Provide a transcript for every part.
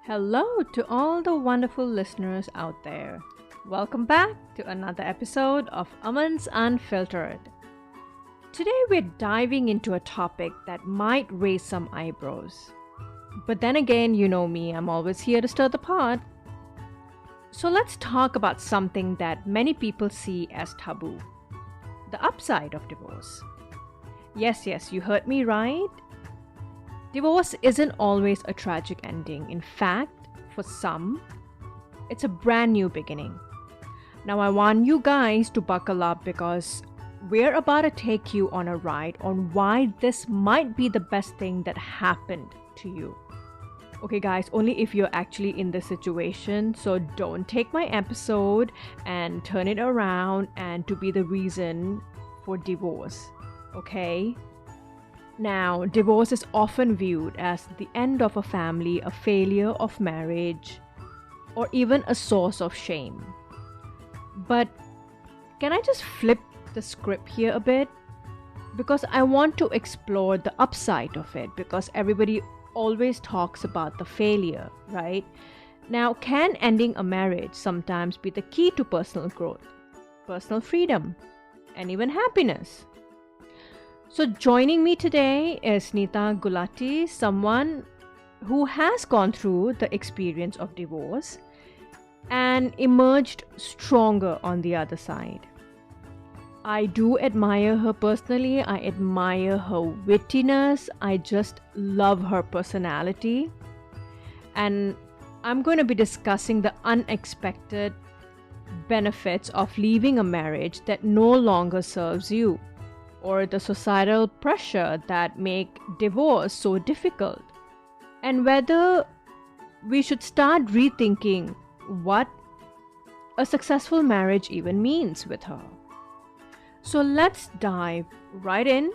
Hello to all the wonderful listeners out there. Welcome back to another episode of Aman's Unfiltered. Today we're diving into a topic that might raise some eyebrows. But then again, you know me, I'm always here to stir the pot. So let's talk about something that many people see as taboo: the upside of divorce. Yes, you heard me right. Divorce isn't always a tragic ending. In fact, for some, it's a brand new beginning. Now, I want you guys to buckle up because we're about to take you on a ride on why this might be the best thing that happened to you. Okay, guys, only if you're actually in the situation, so don't take my episode and turn it around and to be the reason for divorce, okay? Now, divorce is often viewed as the end of a family, a failure of marriage, or even a source of shame. But can I just flip the script here a bit? Because I want to explore the upside of it, because everybody always talks about the failure, right? Now, can ending a marriage sometimes be the key to personal growth, personal freedom, and even happiness? So joining me today is Nita Gulati, someone who has gone through the experience of divorce and emerged stronger on the other side. I do admire her personally. I admire her wittiness. I just love her personality. And I'm going to be discussing the unexpected benefits of leaving a marriage that no longer serves you, or the societal pressure that make divorce so difficult, and whether we should start rethinking what a successful marriage even means with her. So let's dive right in.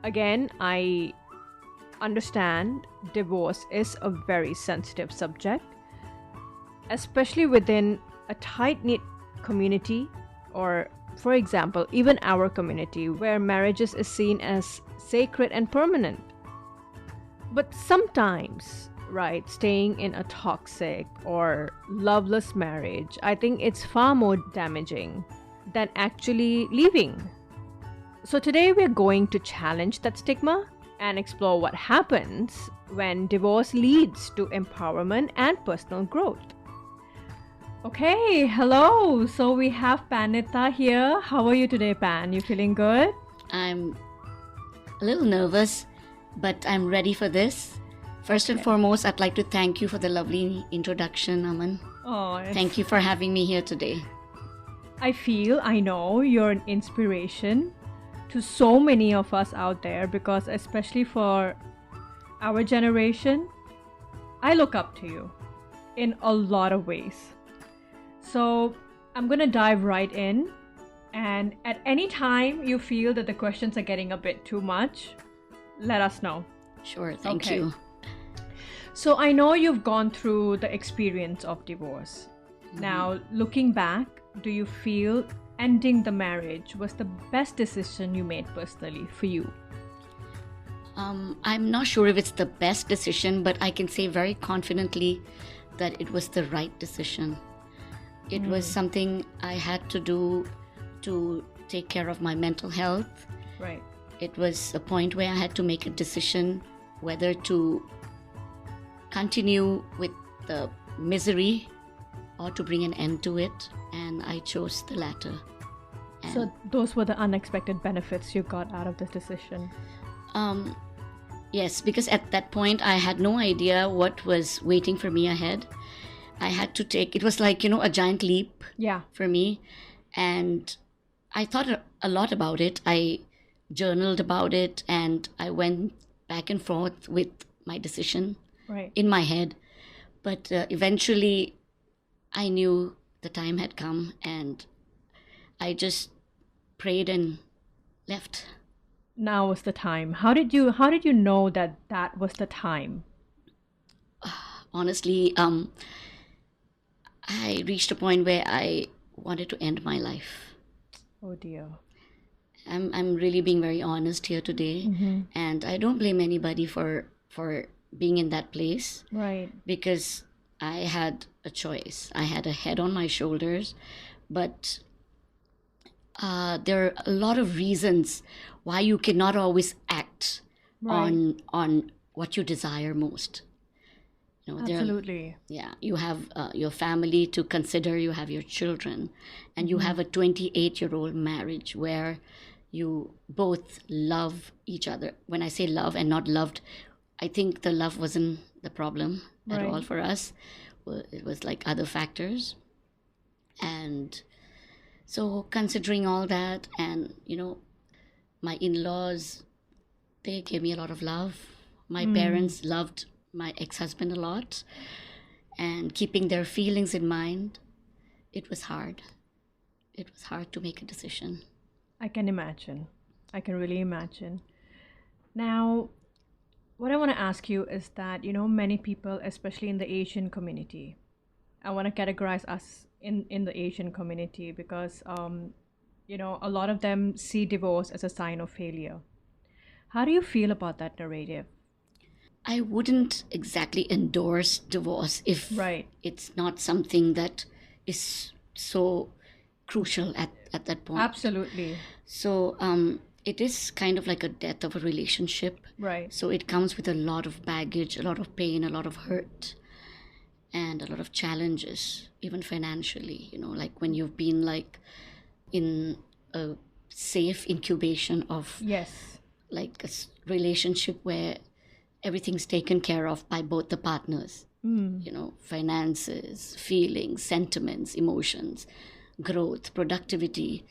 Again, I understand divorce is a very sensitive subject, especially within a tight-knit community, or for example, even our community, where marriages is seen as sacred and permanent. But sometimes, right, staying in a toxic or loveless marriage, I think it's far more damaging than actually leaving. So today we're going to challenge that stigma and explore what happens when divorce leads to empowerment and personal growth. Okay, hello. So we have Panita here. How are you today, Pan? You feeling good? I'm a little nervous, but I'm ready for this. First and foremost, I'd like to thank you for the lovely introduction, Aman. Oh, Thank you for having me here today. I know you're an inspiration to so many of us out there, because especially for our generation, I look up to you in a lot of ways. So I'm going to dive right in, and at any time you feel that the questions are getting a bit too much, let us know. Sure, thank you. So I know you've gone through the experience of divorce. Now, looking back, do you feel ending the marriage was the best decision you made personally for you? I'm not sure if it's the best decision, but I can say very confidently that it was the right decision. It was something I had to do to take care of my mental health. Right. It was a point where I had to make a decision whether to continue with the misery or to bring an end to it, and I chose the latter. And So those were the unexpected benefits you got out of this decision. yes, because at that point I had no idea what was waiting for me ahead. I had to take, it was like, a giant leap Yeah. for me. And I thought a lot about it. I journaled about it, and I went back and forth with my decision Right. in my head. But eventually I knew the time had come, and I just prayed and left. Now was the time. How did you know that that was the time? Honestly, I reached a point where I wanted to end my life. Oh dear. I'm really being very honest here today, and I don't blame anybody for being in that place, Right. because I had a choice. I had a head on my shoulders, but there are a lot of reasons why you cannot always act Right. on what you desire most. Absolutely. You have your family to consider, you have your children, and you have a 28-year-old marriage where you both love each other. When I say love and not loved, I think the love wasn't the problem at all Right. for us. It was like other factors. And so considering all that, and my in-laws, they gave me a lot of love. My parents loved my ex-husband a lot, and keeping their feelings in mind, it was hard. It was hard to make a decision. I can imagine. I can really imagine. Now, what I want to ask you is that, many people, especially in the Asian community, I want to categorize us in the Asian community because, a lot of them see divorce as a sign of failure. How do you feel about that narrative? I wouldn't exactly endorse divorce if Right. it's not something that is so crucial at that point. Absolutely. So it is kind of like a death of a relationship. Right. So it comes with a lot of baggage, a lot of pain, a lot of hurt, and a lot of challenges, even financially. Like when you've been like in a safe incubation of Yes. like a relationship where everything's taken care of by both the partners. Finances, feelings, sentiments, emotions, growth, productivity.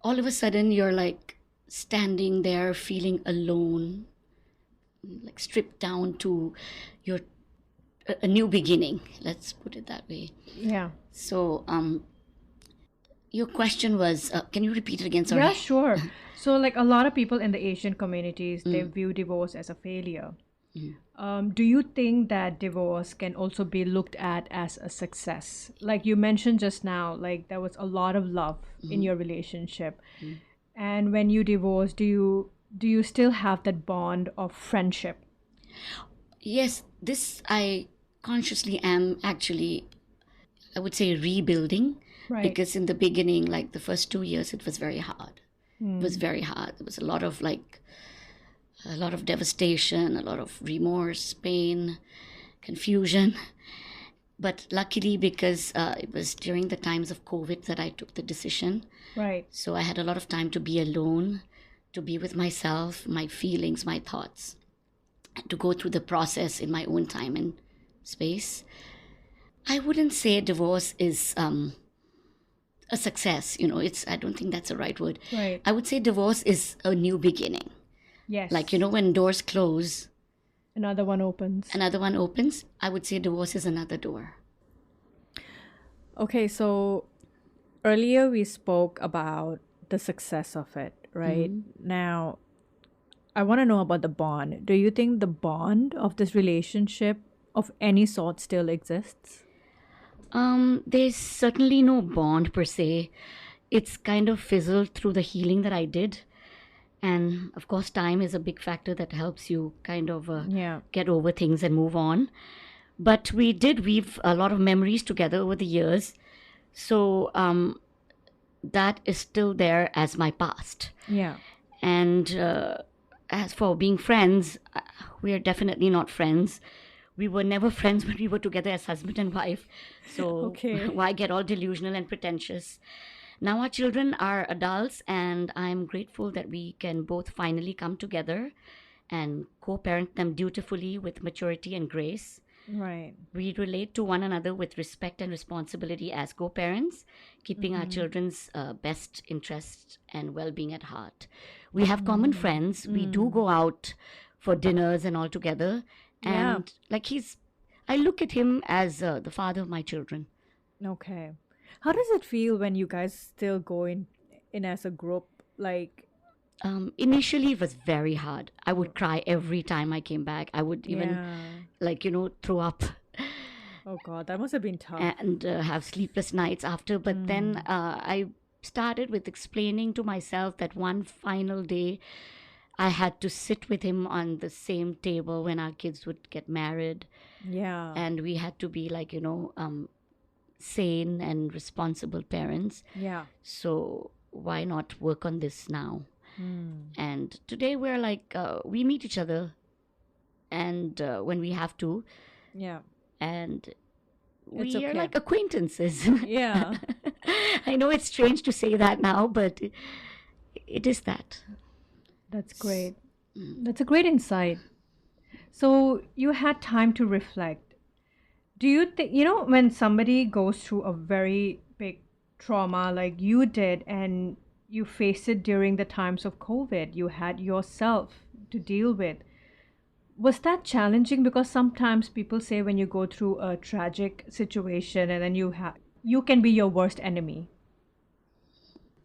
All of a sudden, you're like standing there feeling alone, like stripped down to your a new beginning. Let's put it that way. Yeah. So, your question was, can you repeat it again? Sorry. Yeah, sure. So, like a lot of people in the Asian communities, they view divorce as a failure. Do you think that divorce can also be looked at as a success? Like you mentioned just now, like there was a lot of love in your relationship, and when you divorce, do you still have that bond of friendship? Yes, this I consciously am actually, I would say, rebuilding. Right. Because in the beginning, like the first 2 years, it was very hard. It was very hard. There was a lot of devastation, a lot of remorse, pain, confusion. But luckily, because it was during the times of COVID that I took the decision. Right. So I had a lot of time to be alone, to be with myself, my feelings, my thoughts, and to go through the process in my own time and space. I wouldn't say divorce is a success. I don't think that's the right word. Right. I would say divorce is a new beginning. Yes. Like, when doors close, another one opens. another one opens. I would say divorce is another door. Okay, so earlier we spoke about the success of it, right? Now, I want to know about the bond. Do you think the bond of this relationship of any sort still exists? There's certainly no bond per se. It's kind of fizzled through the healing that I did. And of course, time is a big factor that helps you kind of Yeah. get over things and move on. But we did weave a lot of memories together over the years. So that is still there as my past. Yeah. And as for being friends, we are definitely not friends. We were never friends when we were together as husband and wife. So Okay. why get all delusional and pretentious? Now our children are adults, and I'm grateful that we can both finally come together and co-parent them dutifully with maturity and grace. Right. We relate to one another with respect and responsibility as co-parents, keeping our children's best interests and well-being at heart. We have common friends. We do go out for dinners and all together. Yeah. And I look at him as the father of my children. Okay. How does it feel when you guys still go in as a group? Like, Initially, it was very hard. I would cry every time I came back. I would even, throw up oh God, that must have been tough. and have sleepless nights after. But then I started with explaining to myself that one final day I had to sit with him on the same table when our kids would get married. Yeah. And we had to be like, sane and responsible parents. Yeah. So why not work on this now? Hmm. And today we're like, we meet each other and when we have to, Yeah. and It's we are okay. like acquaintances. Yeah. I know it's strange to say that now, but it is that. That's great. That's a great insight. So you had time to reflect. Do you think, when somebody goes through a very big trauma like you did and you faced it during the times of COVID, you had yourself to deal with. Was that challenging? Because sometimes people say when you go through a tragic situation and then you can be your worst enemy.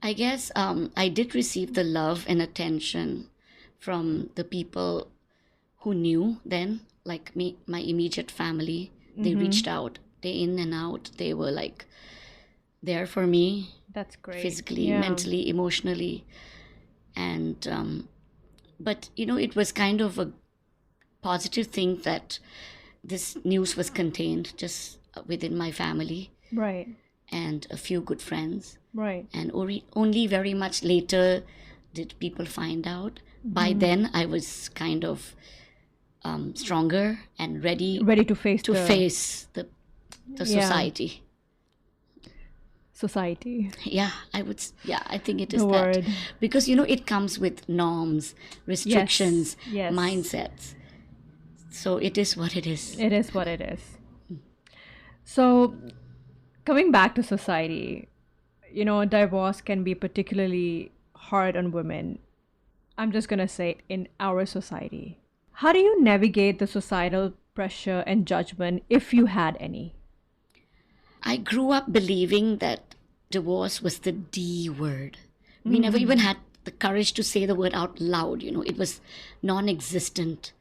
I guess I did receive the love and attention from the people who knew then, like me, my immediate family. They reached out day in and out. They were like there for me, That's great. physically, Yeah. mentally, emotionally. And, but, it was kind of a positive thing that this news was contained just within my family Right. and a few good friends. Right. And only very much later did people find out. By then, I was kind of stronger and ready to face to face the society. Society. Yeah, I think it is The that. word. Because, it comes with norms, restrictions, Yes. mindsets. So it is what it is. It is what it is. So, coming back to society, divorce can be particularly hard on women. I'm just going to say in our society. How do you navigate the societal pressure and judgment if you had any? I grew up believing that divorce was the D word. We never even had the courage to say the word out loud. It was non existent.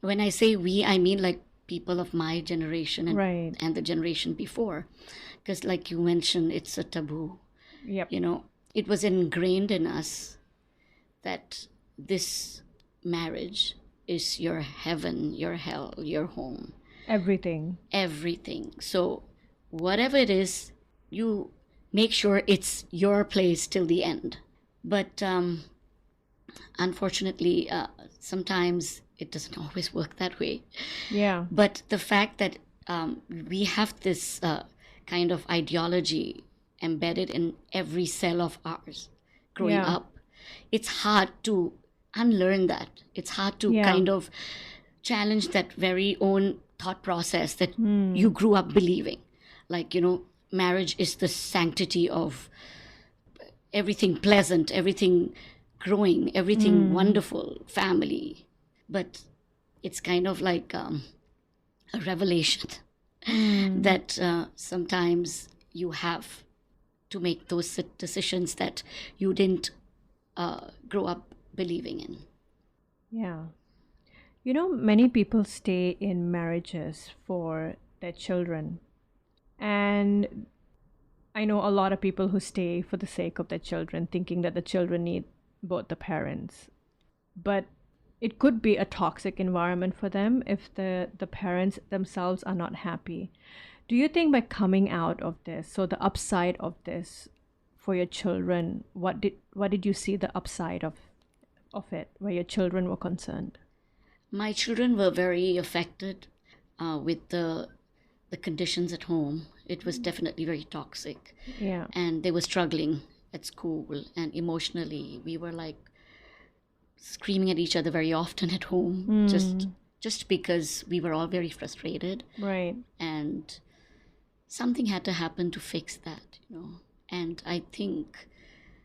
When I say we, I mean like people of my generation Right. and the generation before. Because, like you mentioned, it's a taboo. Yep. It was ingrained in us that this marriage is your heaven, your hell, your home, Everything. everything. So, whatever it is, you make sure it's your place till the end. But unfortunately, sometimes it doesn't always work that way. Yeah. But the fact that we have this kind of ideology embedded in every cell of ours growing Yeah. up, it's hard to unlearn that. It's hard to Yeah. kind of challenge that very own thought process that you grew up believing. Like, marriage is the sanctity of everything pleasant, everything growing, everything wonderful, family. But it's kind of like a revelation that sometimes you have to make those decisions that you didn't grow up believing in. Yeah. Many people stay in marriages for their children. And I know a lot of people who stay for the sake of their children, thinking that the children need both the parents. But it could be a toxic environment for them if the parents themselves are not happy. Do you think by coming out of this, so the upside of this for your children, what did you see the upside of it, where your children were concerned? My children were very affected with the conditions at home. It was definitely very toxic. Yeah. And they were struggling at school, and emotionally we were like screaming at each other very often at home, just because we were all very frustrated. Right. And something had to happen to fix that. And I think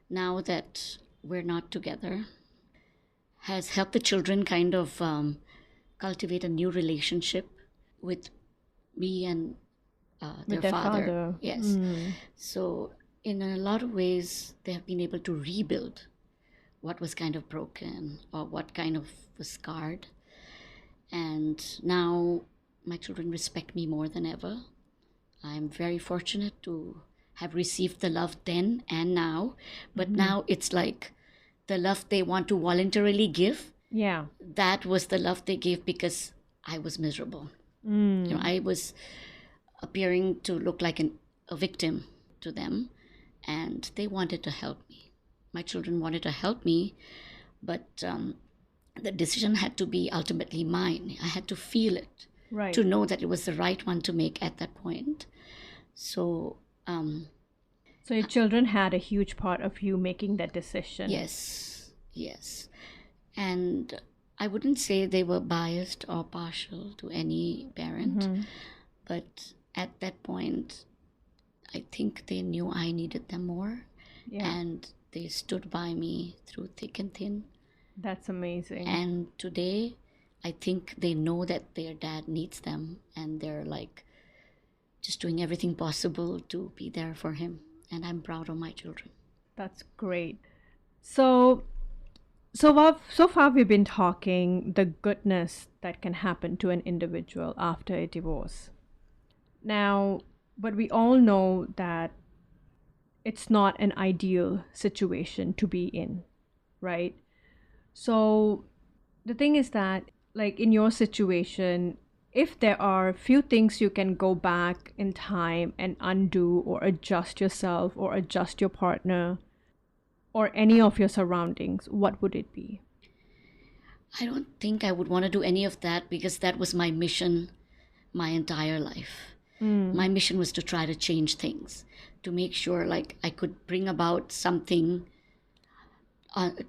now that we're not together has helped the children kind of cultivate a new relationship with me and With their their father. Yes. So in a lot of ways, they have been able to rebuild what was kind of broken or what kind of was scarred. And now my children respect me more than ever. I'm very fortunate to have received the love then and now. But now it's like the love they want to voluntarily give, Yeah. that was the love they gave because I was miserable. I was appearing to look like a victim to them, and they wanted to help me. My children wanted to help me, but the decision had to be ultimately mine. I had to feel it, Right. to know that it was the right one to make at that point. So, So your children had a huge part of you making that decision. yes. And I wouldn't say they were biased or partial to any parent, but at that point, I think they knew I needed them more, and they stood by me through thick and thin. That's amazing. And today, I think they know that their dad needs them, and they're like just doing everything possible to be there for him. And I'm proud of my children. That's great. So far we've been talking the goodness that can happen to an individual after a divorce. Now, but we all know that it's not an ideal situation to be in, right? So the thing is that, like in your situation, if there are few things you can go back in time and undo or adjust yourself or adjust your partner or any of your surroundings, what would it be? I don't think I would want to do any of that because that was my mission my entire life. My mission was to try to change things, to make sure like I could bring about something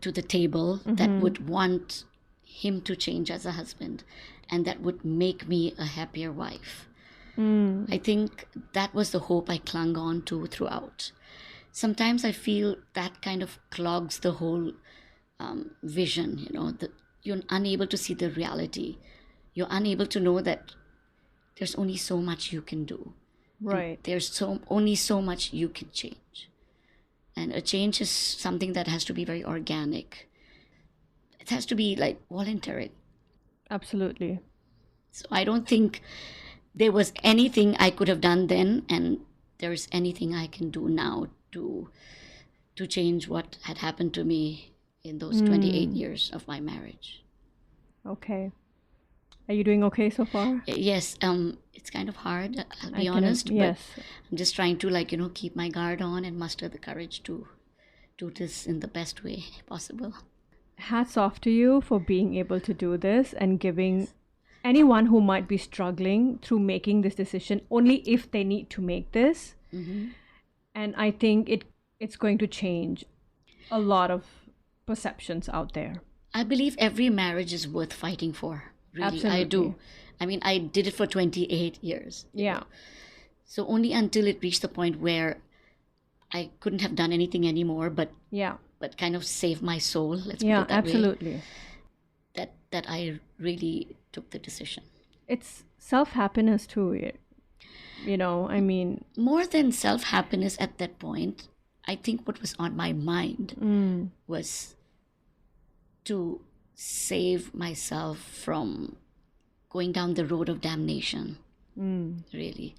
to the table that would want him to change as a husband and that would make me a happier wife. I think that was the hope I clung on to throughout. Sometimes I feel that kind of clogs the whole vision, that you're unable to see the reality. You're unable to know that there's only so much you can do. Right. And there's only so much you can change. And a change is something that has to be very organic. It has to be like voluntary. Absolutely. So I don't think there was anything I could have done then, and there's anything I can do now to change what had happened to me in those 28 years of my marriage. Okay. Are you doing okay so far? Yes, it's kind of hard, I'll be honest, yes. but I'm just trying to keep my guard on and muster the courage to do this in the best way possible. Hats off to you for being able to do this and giving anyone who might be struggling through making this decision only if they need to make this. And I think it's going to change a lot of perceptions out there. I believe every marriage is worth fighting for. Really, Absolutely. I do. I mean, I did it for 28 years. Yeah. So only until it reached the point where I couldn't have done anything anymore, but kind of save my soul. Let's put it that absolutely. way. That I really took the decision. It's self-happiness too. I mean, more than self-happiness at that point, I think what was on my mind was to save myself from going down the road of damnation. Really,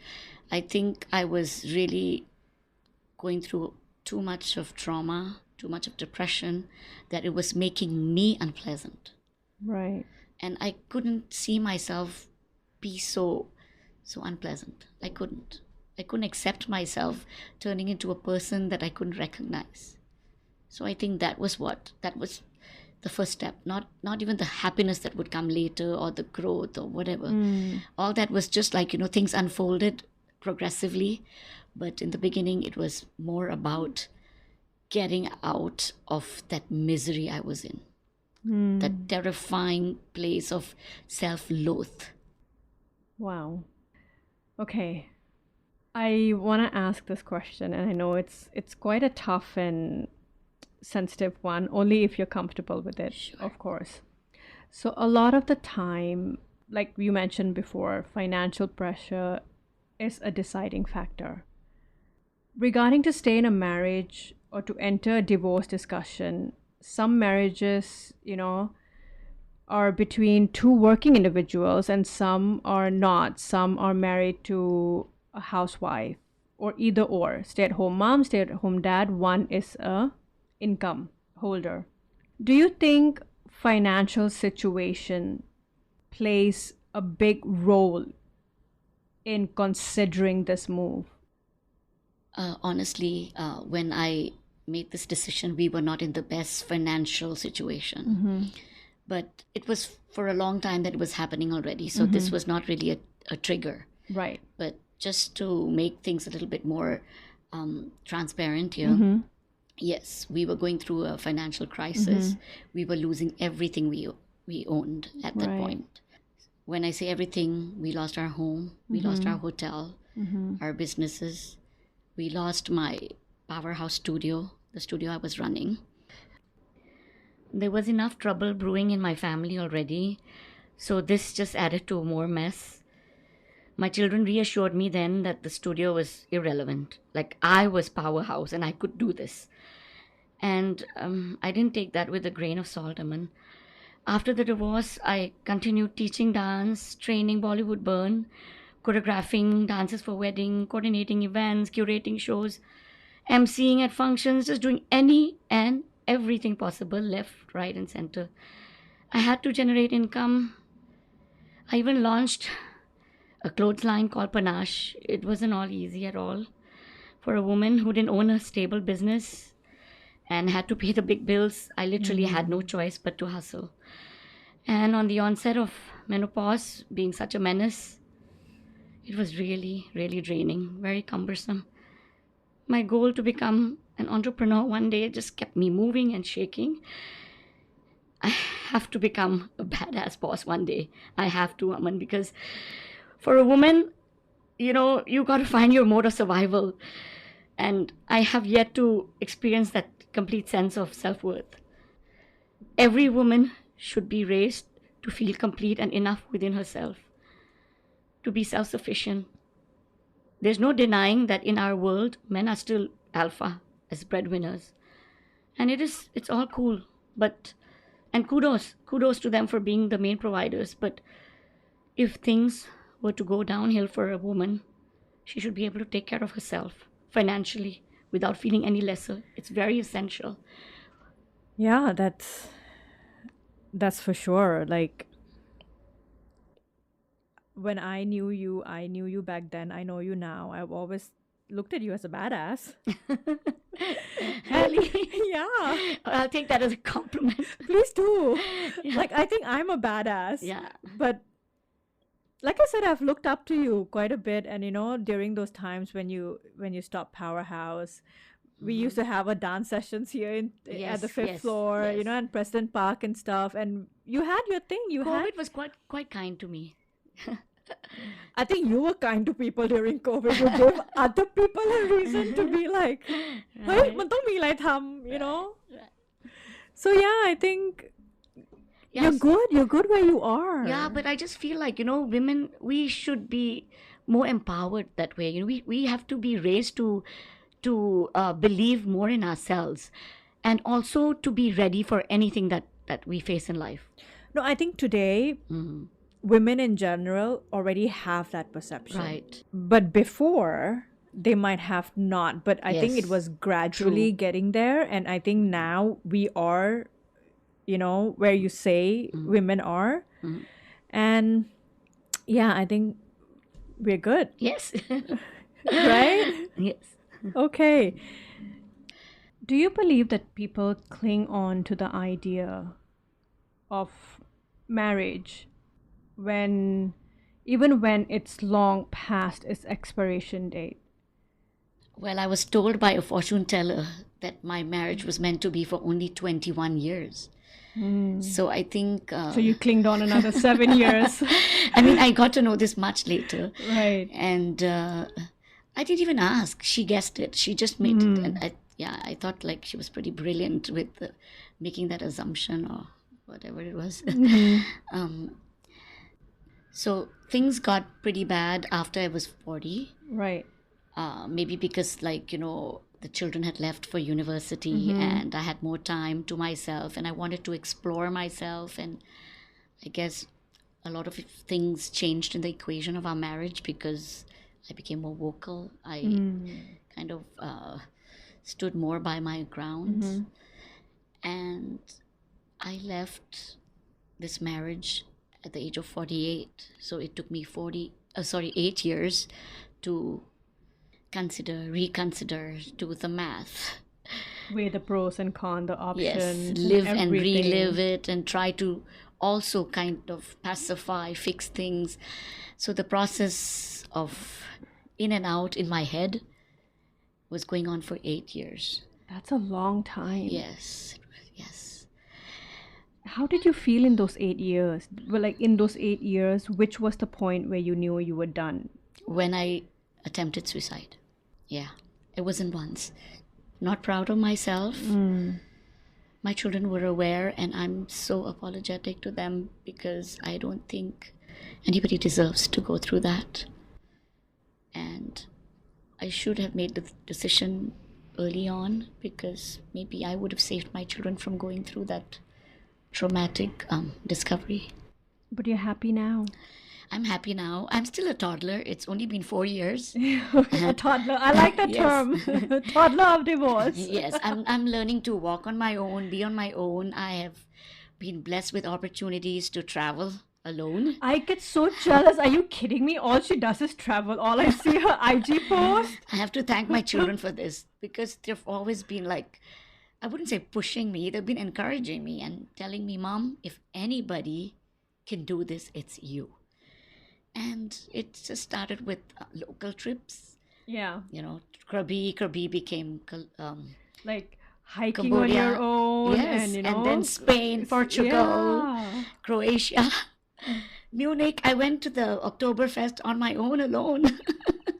I think I was really going through too much of trauma, too much of depression, that it was making me unpleasant. Right. And I couldn't see myself be so unpleasant. I couldn't accept myself turning into a person that I couldn't recognize. So I think that was the first step. Not even the happiness that would come later or the growth or whatever. All that was just like, things unfolded progressively. But in the beginning, it was more about getting out of that misery I was in. That terrifying place of self-loath. Wow. Okay. I want to ask this question, and I know it's quite a tough and sensitive one, only if you're comfortable with it, Sure. Of course. So a lot of the time, like you mentioned before, financial pressure is a deciding factor. Regarding to stay in a marriage or to enter a divorce discussion, some marriages, are between two working individuals and some are not. Some are married to a housewife or either or, stay-at-home mom, stay-at-home dad. One is a income holder. Do you think financial situation plays a big role in considering this move? Honestly, when I made this decision, we were not in the best financial situation. Mm-hmm. But it was for a long time that it was happening already. So Mm-hmm. this was not really a trigger. Right. But just to make things a little bit more transparent here, Mm-hmm. yes, we were going through a financial crisis. Mm-hmm. We were losing everything we owned at that Right. point. When I say everything, we lost our home, we lost our hotel, our businesses. We lost my powerhouse studio, the studio I was running. There was enough trouble brewing in my family already, so this just added to more mess. My children reassured me then that the studio was irrelevant. Like I was powerhouse and I could do this. And I didn't take that with a grain of salt, Aman. After the divorce, I continued teaching dance, training Bollywood burn, choreographing dances for wedding, coordinating events, curating shows, emceeing at functions, just doing any and everything possible, left, right, and center. I had to generate income. I even launched a clothes line called Panache. It wasn't all easy at all. For a woman who didn't own a stable business and had to pay the big bills, I literally had no choice but to hustle. And on the onset of menopause, being such a menace, it was really, really draining, very cumbersome. My goal to become an entrepreneur one day just kept me moving and shaking. I have to become a badass boss one day. I have to, Aman, because for a woman, you got to find your mode of survival. And I have yet to experience that complete sense of self worth. Every woman should be raised to feel complete and enough within herself, to be self sufficient. There's no denying that in our world, men are still alpha as breadwinners. And it's all cool. But, and kudos to them for being the main providers. But if things were to go downhill for a woman, she should be able to take care of herself financially without feeling any lesser. It's very essential. Yeah, that's for sure. Like when I knew you back then, I know you now. I've always looked at you as a badass. Really? Yeah. I'll take that as a compliment. Please do. Yeah. Like I think I'm a badass. Yeah. But like I said, I've looked up to you quite a bit, and during those times when you stopped Powerhouse, we used to have a dance sessions here at Yes, the fifth yes, floor, yes. and President Park and stuff, and you had your thing. COVID was quite kind to me. I think you were kind to people during COVID. You gave other people a reason to be like, "Hey, มันต้องมีอะไรทำ," So yeah, I think Yes. you're good. You're good where you are. Yeah, but I just feel like, women, we should be more empowered that way. We have to be raised to believe more in ourselves, and also to be ready for anything that we face in life. No, I think today women in general already have that perception. Right. But before, they might have not. But I think it Yes. was gradually getting there. And I think now we are, where you say women are. And yeah, I think we're good. Yes. Right? Yes. Okay. Do you believe that people cling on to the idea of marriage even when it's long past its expiration date? Well, I was told by a fortune teller that my marriage was meant to be for only 21 years. So I think... So you clinged on another 7 years. I mean, I got to know this much later. Right. And I didn't even ask. She guessed it. She just made it. And I thought like she was pretty brilliant with making that assumption or whatever it was. So things got pretty bad after I was 40. Right. Maybe because the children had left for university and I had more time to myself and I wanted to explore myself, and I guess a lot of things changed in the equation of our marriage because I became more vocal. I kind of stood more by my grounds, and I left this marriage at the age of 48. So it took me 8 years to reconsider, do the math. Weigh the pros and cons, the Yes, options, live and everything. relive it and try to also kind of pacify, fix things. So the process of in and out in my head was going on for 8 years. That's a long time. Yes. How did you feel in those 8 years? Well, like in those 8 years, which was the point where you knew you were done? When I attempted suicide. Yeah, it wasn't once. Not proud of myself. My children were aware, and I'm so apologetic to them because I don't think anybody deserves to go through that. And I should have made the decision early on because maybe I would have saved my children from going through that traumatic discovery. But you're happy now. I'm happy now. I'm still a toddler. It's only been 4 years. A toddler. I like that term. Toddler of divorce. Yes, I'm learning to walk on my own, be on my own. I have been blessed with opportunities to travel alone. I get so jealous. Are you kidding me? All she does is travel. All I see her IG post. I have to thank my children for this because they've always been like, I wouldn't say pushing me. They've been encouraging me and telling me, Mom, if anybody can do this, it's you. And it just started with local trips. Yeah. You know, Krabi became like hiking Cambodia. on your own. Yes, and, you and know, then Spain, Portugal, Yeah. Croatia, Munich. I went to the Oktoberfest on my own alone.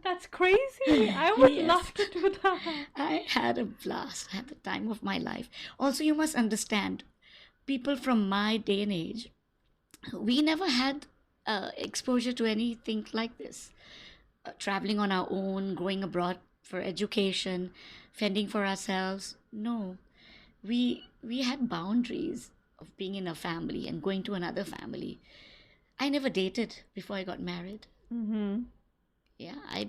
That's crazy. I would Yes. love to do that. I had a blast. I had the time of my life. Also, you must understand, people from my day and age, we never had exposure to anything like this. Traveling on our own, going abroad for education, fending for ourselves. No, we had boundaries of being in a family and going to another family. I never dated before I got married. Mm-hmm. Yeah,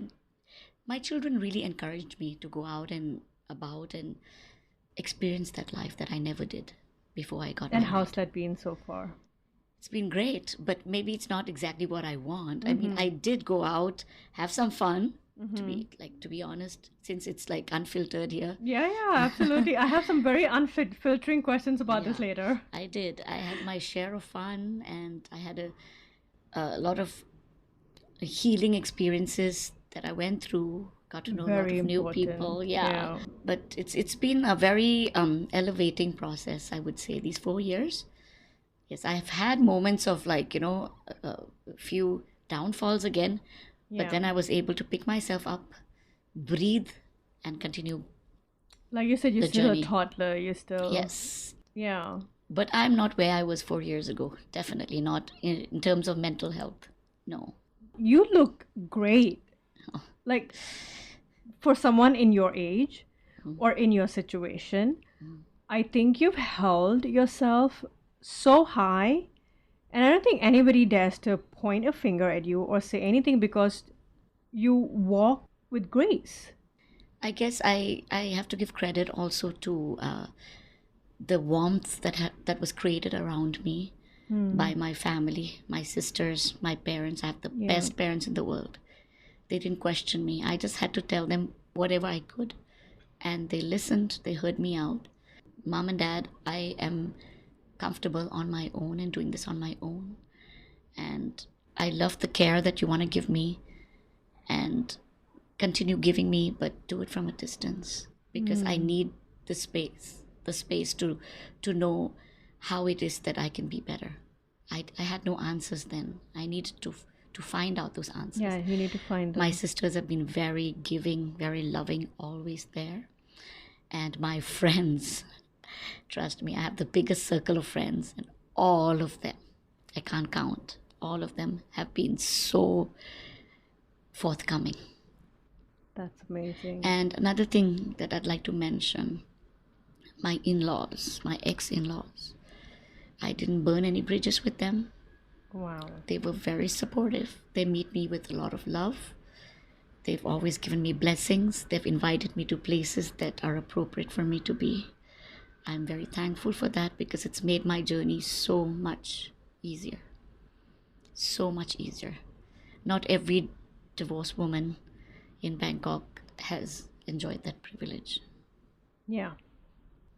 my children really encouraged me to go out and about and experience that life that I never did before I got And married. how's that been so far? It's been great, but maybe it's not exactly what I want. I mean, I did go out, have some fun, to be honest, since it's like unfiltered here. Yeah, absolutely. I have some very unfiltering questions about this later. I did. I had my share of fun, and I had a lot of healing experiences that I went through. Got to know a lot Very of new important. people. Yeah. But it's been a very elevating process, I would say, these 4 years. Yes, I've had moments of like, a few downfalls again, but then I was able to pick myself up, breathe, and continue. Like you said, you're the still journey. a toddler. You're still... Yes. Yeah. But I'm not where I was 4 years ago. Definitely not in terms of mental health. No. You look great. Like, for someone in your age or in your situation, I think you've held yourself so high, and I don't think anybody dares to point a finger at you or say anything because you walk with grace. I guess I have to give credit also to the warmth that was created around me by my family, my sisters, my parents. I have the best parents in the world. They didn't question me. I just had to tell them whatever I could, and they listened. They heard me out. Mom and Dad, I am comfortable on my own and doing this on my own, and I love the care that you want to give me and continue giving me, but do it from a distance because I need the space to know how it is that I can be better. I had no answers then. I needed to find out those answers. Yeah, you need to find them. My sisters have been very giving, very loving, always there. And my friends, trust me, I have the biggest circle of friends, and all of them, I can't count, all of them have been so forthcoming. That's amazing. And another thing that I'd like to mention, my in-laws, my ex-in-laws, I didn't burn any bridges with them. Wow. They were very supportive. They meet me with a lot of love. They've always given me blessings. They've invited me to places that are appropriate for me to be. I'm very thankful for that because it's made my journey so much easier. So much easier. Not every divorced woman in Bangkok has enjoyed that privilege. Yeah.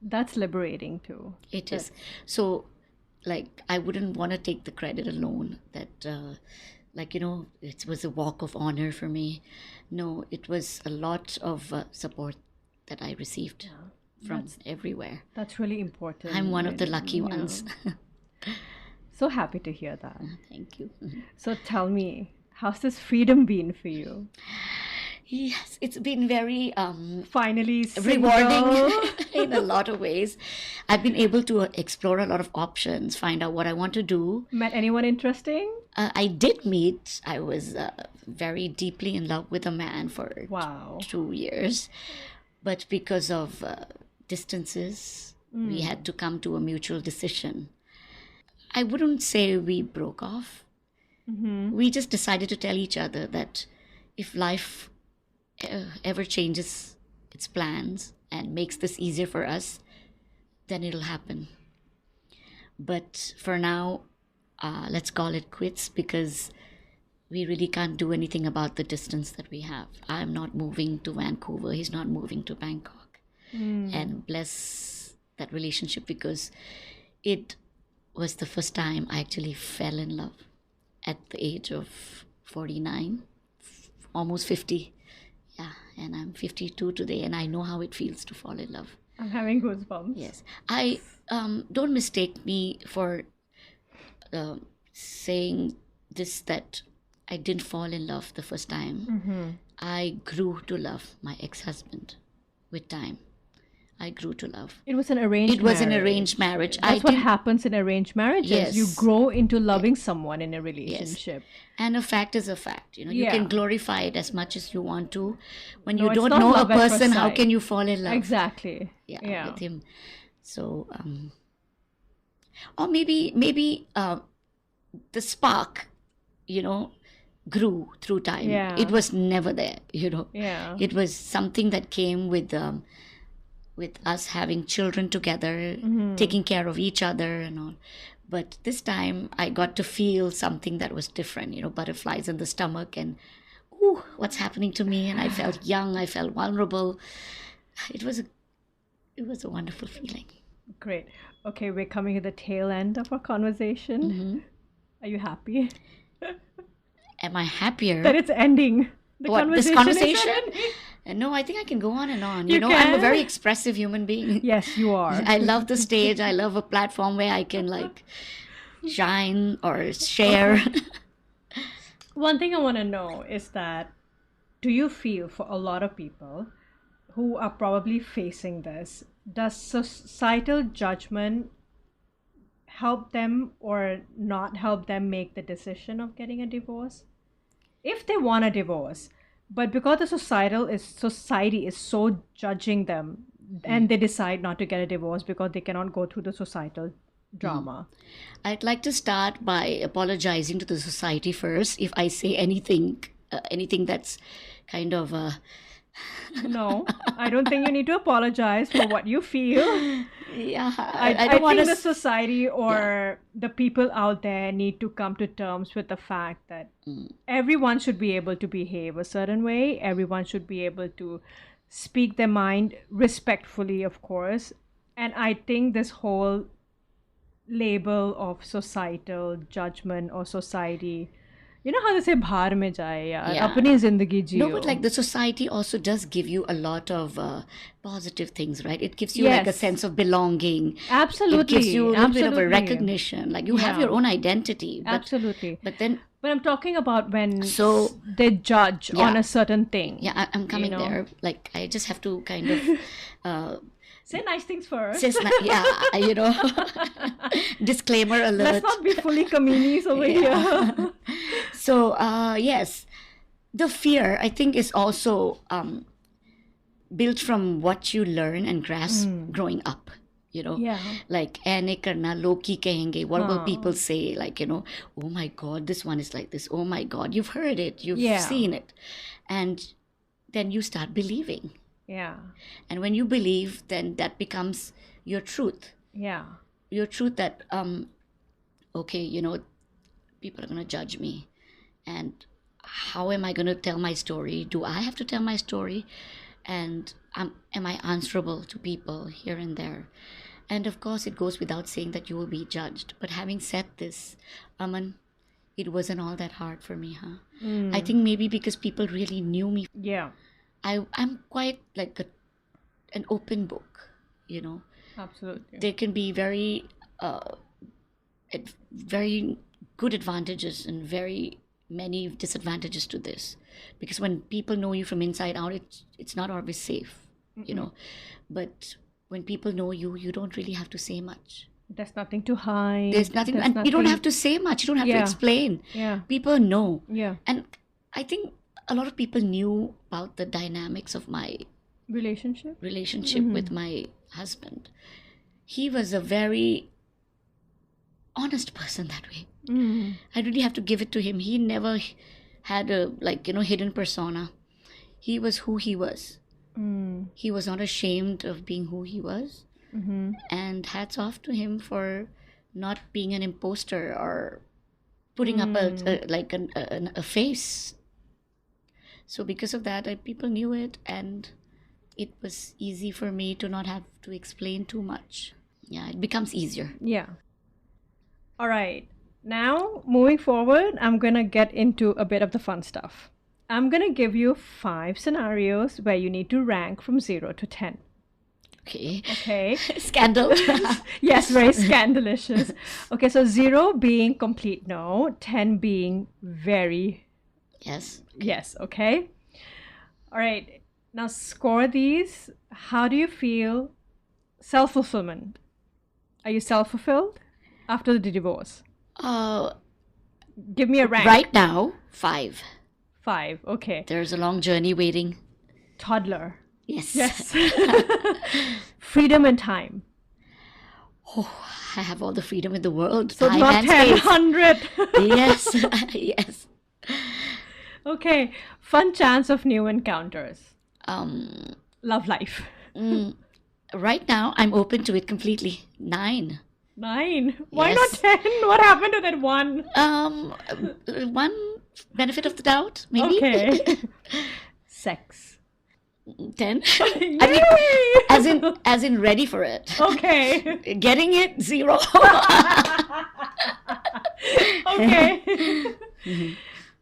That's liberating too. It is. So, like, I wouldn't want to take the credit alone that, it was a walk of honor for me. No, it was a lot of support that I received from everywhere. That's really important. I'm one of the lucky ones. So happy to hear that. Thank you. So tell me, how's this freedom been for you? Yes, it's been very Finally single. rewarding in a lot of ways. I've been able to explore a lot of options, find out what I want to do. Met anyone interesting? I did meet. I was very deeply in love with a man for Wow. 2 years. But because of distances, we had to come to a mutual decision. I wouldn't say we broke off. We just decided to tell each other that if life ever changes its plans and makes this easier for us, then it'll happen. But for now, let's call it quits because we really can't do anything about the distance that we have. I'm not moving to Vancouver. He's not moving to Bangkok. And bless that relationship because it was the first time I actually fell in love at the age of 49, almost 50. Yeah, and I'm 52 today, and I know how it feels to fall in love. I'm having goosebumps. Yes. I don't mistake me for saying this, that I didn't fall in love the first time. I grew to love my ex-husband with time. I grew to love. It was an arranged marriage. An arranged marriage. That's what happens in arranged marriages. Yes. You grow into loving someone in a relationship. Yes. And a fact is a fact. You know, you can glorify it as much as you want to. When No, you it's don't not know a love at first person, how sight. can you fall in love? Exactly. Yeah, with him. So, or maybe the spark, grew through time. Yeah. It was never there, Yeah. It was something that came with us having children together, taking care of each other and all. But this time I got to feel something that was different, butterflies in the stomach and, ooh, what's happening to me? And I felt young, I felt vulnerable. It was a wonderful feeling. Great. Okay, we're coming to the tail end of our conversation. Are you happy Am I happier? that it's ending? This is conversation? ending? No, I think I can go on and on. You I'm can? a very expressive human being. Yes, you are. I love the stage. I love a platform where I can shine or share. One thing I want to know is that, do you feel for a lot of people who are probably facing this, does societal judgment help them or not help them make the decision of getting a divorce? If they want a divorce, but because the society is so judging them, and they decide not to get a divorce because they cannot go through the societal drama. I'd like to start by apologizing to the society first if I say anything that's kind of No, I don't think you need to apologize for what you feel. Yeah, I don't want think to. the society or the people out there need to come to terms with the fact that everyone should be able to behave a certain way. Everyone should be able to speak their mind respectfully, of course. And I think this whole label of societal judgment or society, you know how they say bhar mein jaye yaar, Yeah. apni zindagi jiyo. No, but the society also does give you a lot of positive things, right? It gives you a Yes. sense of belonging. Absolutely. It gives you a little bit of a Absolutely. recognition. You have your own identity. But, Absolutely. But then, But I'm talking about when So- they judge Yeah. on a certain thing. yeah, I'm coming know. there. I just have to kind of Say nice things first. disclaimer alert. Let's not be fully kaminis over here. So, yes, the fear, I think, is also built from what you learn and grasp growing up. Yeah. Aine karna, loki kahenge. What will people say? Oh my God, this one is like this. Oh my God, you've heard it. You've Yeah. seen it. And then you start believing. Yeah. And when you believe, then that becomes your truth. Yeah. Your truth that, okay, you know, people are going to judge me. And how am I going to tell my story? Do I have to tell my story? And am I answerable to people here and there? And of course, it goes without saying that you will be judged. But having said this, Aman, it wasn't all that hard for me, huh? I think maybe because people really knew me. Yeah. I'm quite like an open book, you know. Absolutely. There can be very good advantages and very many disadvantages to this, because when people know you from inside out, it's not always safe, you know. But when people know you, you don't really have to say much. There's nothing to hide. There's nothing, and you don't have to say much. You don't have to explain. Yeah. People know. Yeah. And I think a lot of people knew about the dynamics of my Relationship with my husband. He was a very honest person that way. I really have to give it to him. He never had a hidden persona. He was who he was. He was not ashamed of being who he was. And hats off to him for not being an imposter or putting up a face. So because of that, people knew it, and it was easy for me to not have to explain too much. Yeah, it becomes easier. Yeah. All right. Now, moving forward, I'm going to get into a bit of the fun stuff. I'm going to give you 5 scenarios where you need to rank from 0 to 10. Okay. Scandal. Yes, very scandalous. Okay, so 0 being complete no, 10 being very yes. Yes, okay. All right. Now score these. How do you feel? Self-fulfillment. Are you self-fulfilled after the divorce? Give me a rank. Right now, 5. 5, okay. There's a long journey waiting. Toddler. Yes. Freedom and time. Oh, I have all the freedom in the world. So time not and 10, space. 100. Yes, yes. Okay. Fun chance of new encounters. Love life. Right now, I'm open to it completely. 9. 9? Why Yes. not 10? What happened to that 1? 1 benefit of the doubt, maybe. Okay. Sex. 10. Yay! I mean, as in ready for it. Okay. Getting it, 0. Okay.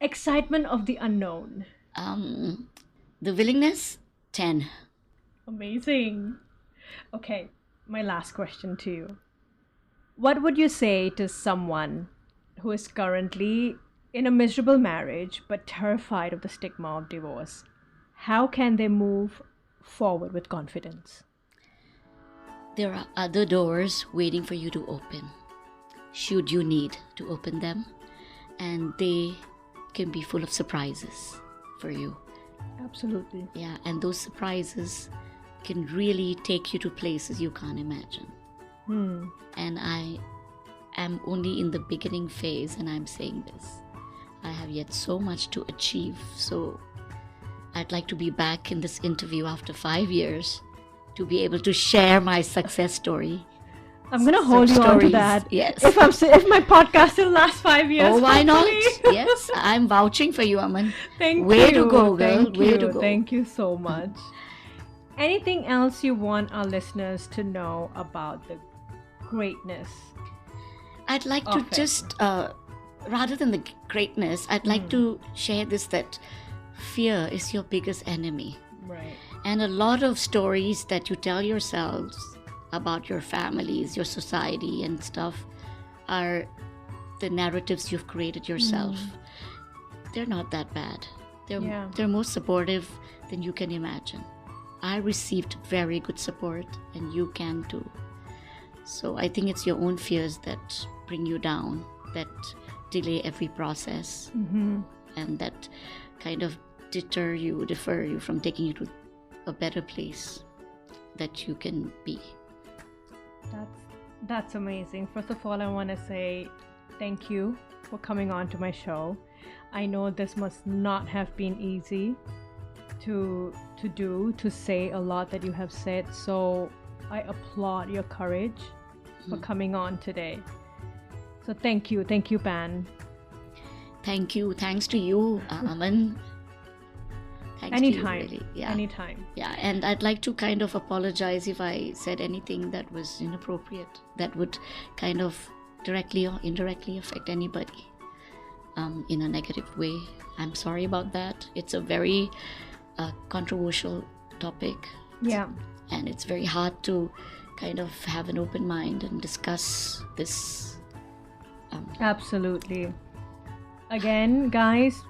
Excitement of the unknown. The willingness, 10. Amazing. Okay, my last question to you. What would you say to someone who is currently in a miserable marriage but terrified of the stigma of divorce? How can they move forward with confidence? There are other doors waiting for you to open, should you need to open them, and they can be full of surprises for you. Absolutely. Yeah, and those surprises can really take you to places you can't imagine. And I am only in the beginning phase, and I'm saying this. I have yet so much to achieve, so I'd like to be back in this interview after 5 years to be able to share my success story. I'm gonna hold you on to that. Yes. If my podcast will last 5 years. Oh, why not? hopefully. Yes, I'm vouching for you, Aman. Thank Way you. to go, girl. Thank Way you. to go. Thank you so much. Anything else you want our listeners to know about the greatness? I'd like to just, rather than the greatness, I'd like to share this, that fear is your biggest enemy. Right. And a lot of stories that you tell yourselves about your families, your society and stuff are the narratives you've created yourself. They're not that bad. They're more supportive than you can imagine. I received very good support, and you can too. So I think it's your own fears that bring you down, that delay every process, and that kind of defer you from taking you to a better place that you can be. That's amazing. First of all, I want to say thank you for coming on to my show. I know this must not have been easy to say a lot that you have said. So I applaud your courage for coming on today. So thank you, Pan. Thank you. Thanks to you, Aman. Thanks Anytime. to you, really. Yeah. Anytime. Yeah, and I'd like to kind of apologize if I said anything that was inappropriate, that would kind of directly or indirectly affect anybody in a negative way. I'm sorry about that. It's a very controversial topic. Yeah. And it's very hard to kind of have an open mind and discuss this. Absolutely. Again, guys,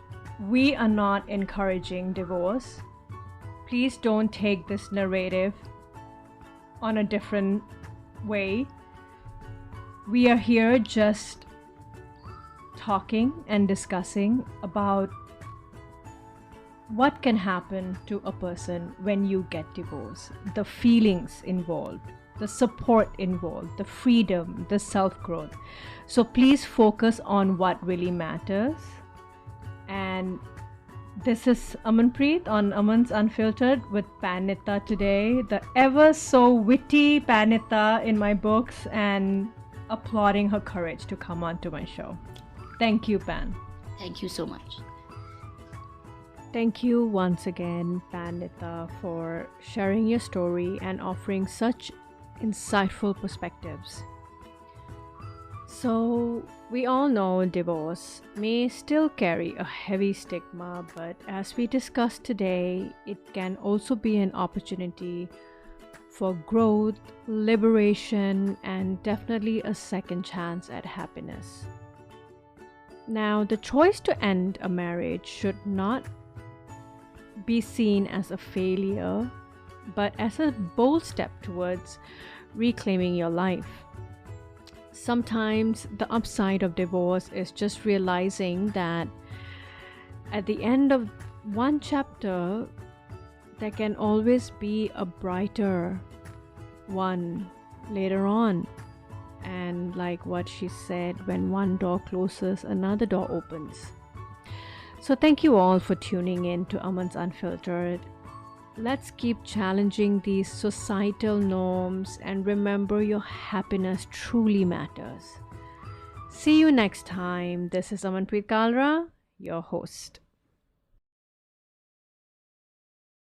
we are not encouraging divorce. Please don't take this narrative on a different way. We are here just talking and discussing about what can happen to a person when you get divorced, the feelings involved, the support involved, the freedom, the self-growth. So please focus on what really matters. And this is Amanpreet on Aman's Unfiltered with Nita today, the ever so witty Nita in my books, and applauding her courage to come onto my show. Thank you, Pan. Thank you so much. Thank you once again, Nita, for sharing your story and offering such insightful perspectives. So, we all know divorce may still carry a heavy stigma, but as we discussed today, it can also be an opportunity for growth, liberation, and definitely a second chance at happiness. Now, the choice to end a marriage should not be seen as a failure, but as a bold step towards reclaiming your life. Sometimes the upside of divorce is just realizing that at the end of one chapter, there can always be a brighter one later on. And like what she said, when one door closes, another door opens. So thank you all for tuning in to Aman's Unfiltered. Let's keep challenging these societal norms and remember your happiness truly matters. See you next time. This is Amanpreet Kalra, your host.